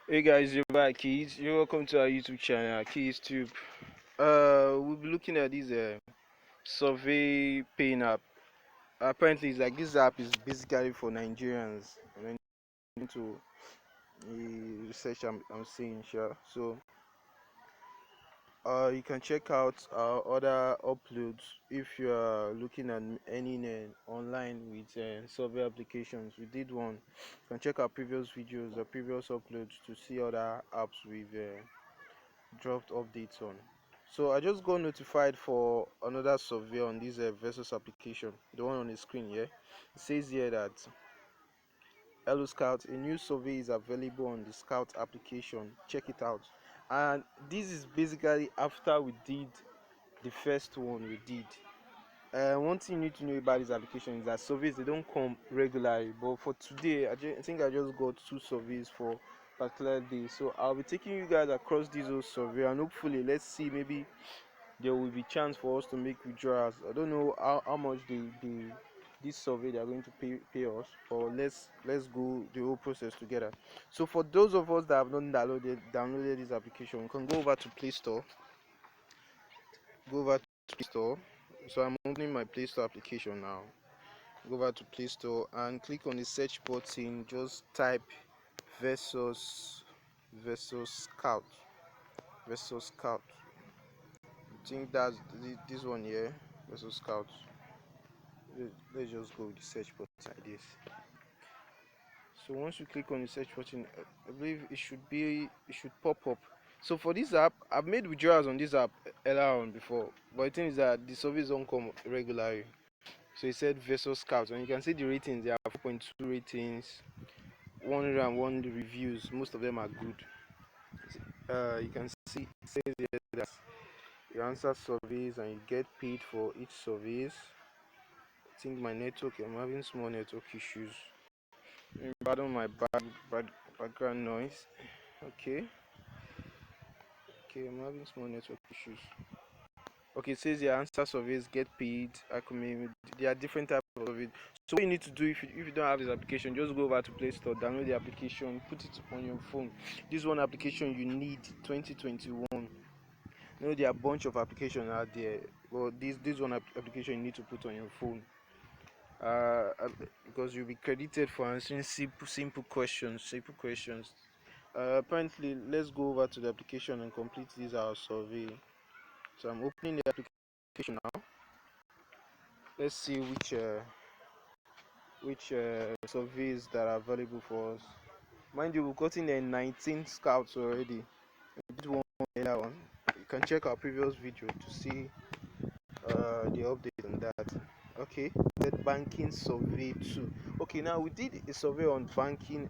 Hey guys, you're back, Keys. You're welcome to our YouTube channel, Keys Tube. We'll be looking at this survey paying app. Apparently, it's like this app is basically for Nigerians. And then into the research I'm seeing, sure. So, you can check out our other uploads if you are looking at any online with survey applications. We did one. You can check our previous videos or previous uploads to see other apps we've dropped updates on. So I just got notified for another survey on this versus application, the one on the screen here. It says here that hello Scout, a new survey is available on the Scout application. Check it out. And this is basically after we did the first one we did. One thing you need to know about this application is that surveys they don't come regularly, but for today I think I just got two surveys for particular day, so I'll be taking you guys across this whole survey, and hopefully let's see, maybe there will be chance for us to make withdrawals. I don't know how much this survey they are going to pay us, but let's go the whole process together. So for those of us that have not downloaded this application, we can go over to Play Store. Go over to Play Store. So I'm opening my Play Store application now. Go over to Play Store and click on the search button. Just type versus Scout. Versus Scout. I think that's this one here. Versus Scout. Let's just go with the search button like this. So once you click on the search button, I believe it should pop up. So for this app, I've made withdrawals on this app earlier on before, but the thing is that the surveys don't come regularly. So it said versus Scout, and you can see the ratings. There are 4.2 ratings, 101 reviews. Most of them are good. You can see it says here that you answer surveys and you get paid for each surveys. I think my network, I'm having small network issues. Pardon my background noise. Okay, okay, I'm having small network issues. Okay, it says your answer surveys get paid. I mean, there are different types of it. So what you need to do, if you don't have this application, just go over to Play Store, download the application, put it on your phone. This one application you need 2021. You know there are a bunch of applications out there, but this one application you need to put on your phone. Because you'll be credited for answering simple questions. Simple questions. Apparently, let's go over to the application and complete this our survey. So I'm opening the application now. Let's see which surveys that are available for us. Mind you, we've gotten 19 scouts already. We did one earlier on. You can check our previous video to see the update on that. Okay, the banking survey 2. Okay, now we did a survey on banking.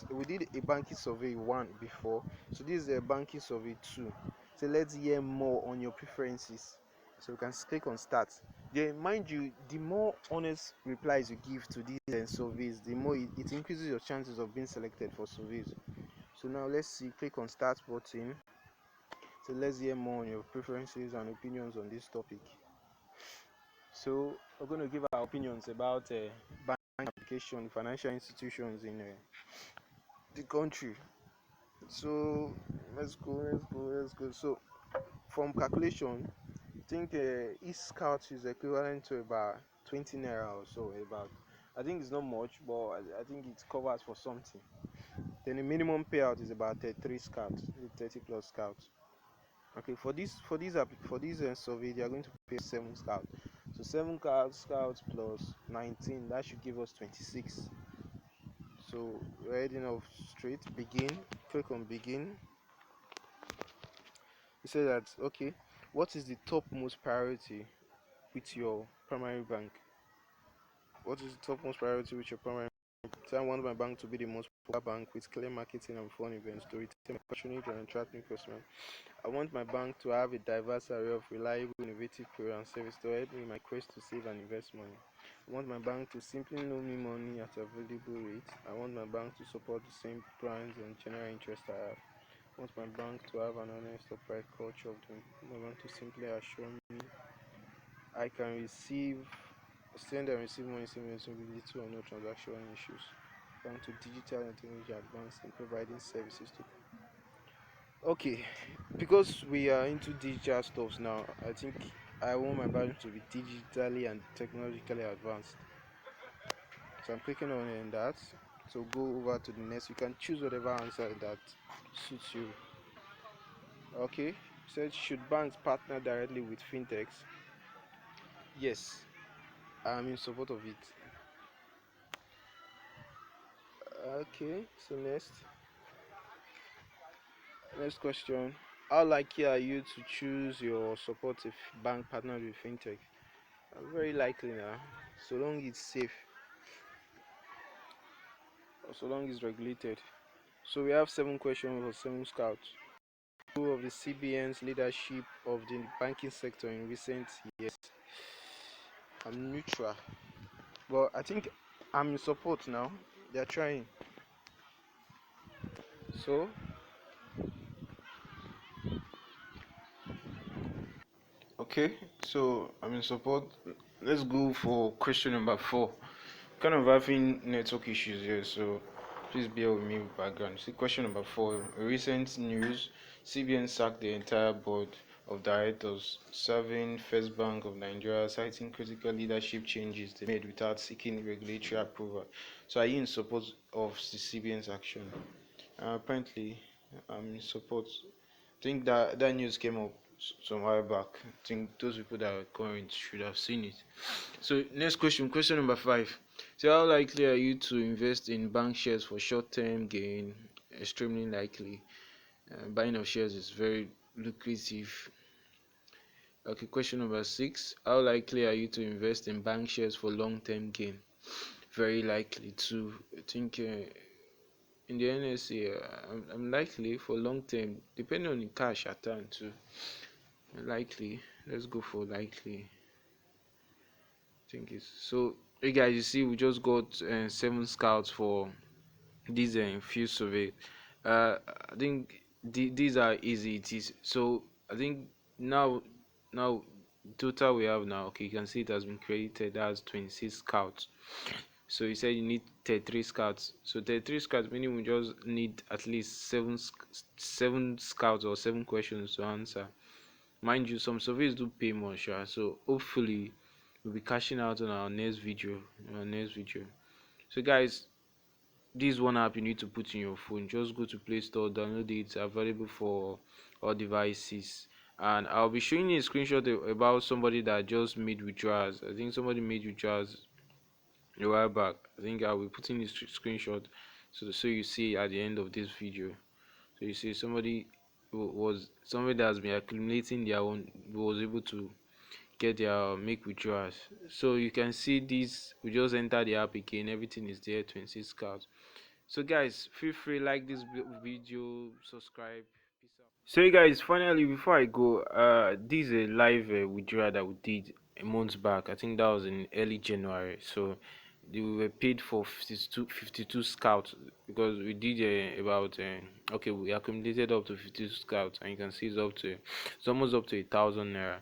We did a banking survey 1 before, so this is a banking survey 2. So let's hear more on your preferences. So we can click on start. Then mind you, the more honest replies you give to these surveys, the more it increases your chances of being selected for surveys. So now let's see, click on start button. So let's hear more on your preferences and opinions on this topic. So we're going to give our opinions about bank application, financial institutions in the country. So let's go. So from calculation, I think each scout is equivalent to about 20 naira or so. About, I think it's not much, but I think it covers for something. Then the minimum payout is about 33 scouts, 30 plus scouts. Okay, for this survey, they are going to pay 7 scouts. So 7 scouts plus 19, that should give us 26. So we're heading off straight. Begin. Click on begin. It says that okay, what is the topmost priority with your primary bank? What is the topmost priority with your primary bank? So I want my bank to be the most popular bank with clear marketing and fun events to retain passionate and attract new customers. I want my bank to have a diverse array of reliable, innovative products and services to help me in my quest to save and invest money. I want my bank to simply loan me money at available rates. I want my bank to support the same brands and general interests I have. I want my bank to have an honest, upright culture of doing. My bank to simply assure me I can send and receive money seamlessly with little or no transaction issues. bank to digital and technology advanced in providing services to. Okay, because we are into digital stuffs now, I think I want my bank to be digitally and technologically advanced. So I'm clicking on that. So go over to the next. You can choose whatever answer that suits you. Okay, said should banks partner directly with fintechs? Yes, I'm in support of it. Okay, so next question. How likely are you to choose your support if bank partnered with fintech? Very likely now, so long it's safe, or so long it's regulated. So we have 7 questions for 7 scouts. Who of the CBN's leadership of the banking sector in recent years? I'm neutral, but I think I'm in support now. They're trying. So okay, so I'm in support. Let's go for question number 4. Kind of having network issues here, so please bear with me with background. See, question number 4. Recent news: CBN sacked the entire board of directors serving First Bank of Nigeria, citing critical leadership changes they made without seeking regulatory approval. So, are you in support of the CBN's action? Apparently, I'm in support. I think that news came up some while back. I think those people that are current should have seen it. So next question number 5. So how likely are you to invest in bank shares for short-term gain? Extremely likely. Buying of shares is very lucrative. Okay, question number 6. How likely are you to invest in bank shares for long-term gain? Very likely too. I think in the NSA, I'm likely for long-term, depending on the cash at time too. Likely. Let's go for likely. I think it's so. Hey guys, you see, we just got 7 scouts for this field survey. I think these are easy. It is so. I think now, now total we have now. Okay, you can see it has been created as 26 scouts. So you said you need 33 scouts. So 33 scouts meaning we just need at least seven scouts or 7 questions to answer. Mind you, some surveys do pay more, sure. So hopefully we'll be cashing out on our next video. So guys, this one app you need to put in your phone. Just go to Play Store, download it. It's available for all devices. And I'll be showing you a screenshot about somebody that just made withdrawals. I think somebody made withdrawals a while back. I think I'll be putting this screenshot so you see at the end of this video. So you see somebody that has been accumulating their own, was able to get their make withdrawals. So you can see this. We just enter the app again, everything is there, 26 cards. So guys, feel free like this video, subscribe. So you guys, finally before I go, this is a live withdrawal that we did a month back. I think that was in early January. So they were paid for 52 scouts, because we did about okay, we accumulated up to 52 scouts, and you can see it's almost up to 1,000 naira.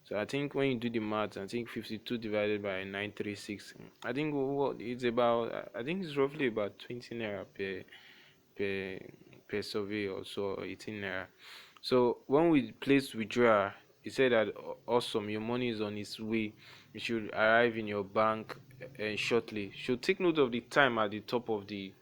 So I think when you do the math, I think 52 divided by 936, I think what it's about, I think it's roughly about 20 naira per per survey, or so 18 naira. So when we placed withdrawal, he said that awesome, your money is on its way. It should arrive in your bank shortly. Should take note of the time at the top of the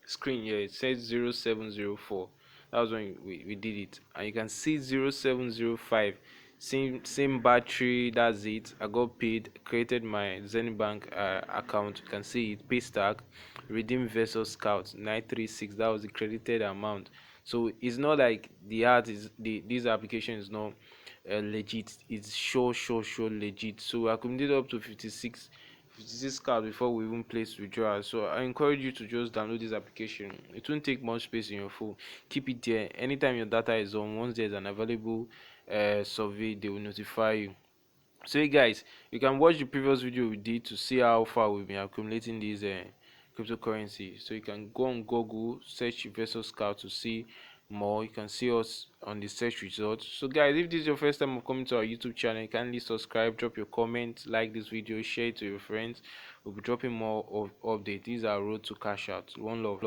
screen here. It says 0704. That was when we did it, and you can see 0705. Same battery. That's it. I got paid, created my Zenith Bank account. You can see it, pay stack, redeem vessel scout 936. That was the credited amount. So it's not like the art is this application is not legit. It's sure legit. So I accumulated up to 56 cards before we even place withdrawal. So I encourage you to just download this application. It won't take much space in your phone. Keep it there. Anytime your data is on, once there's an available survey, they will notify you. So hey guys, you can watch the previous video we did to see how far we've been accumulating these cryptocurrency. So you can go on Google, search Vessel Scout to see more. You can see us on the search results. So guys, if this is your first time of coming to our YouTube channel, kindly subscribe, drop your comment, like this video, share it to your friends. We'll be dropping more of updates. These are road to cash out. One love.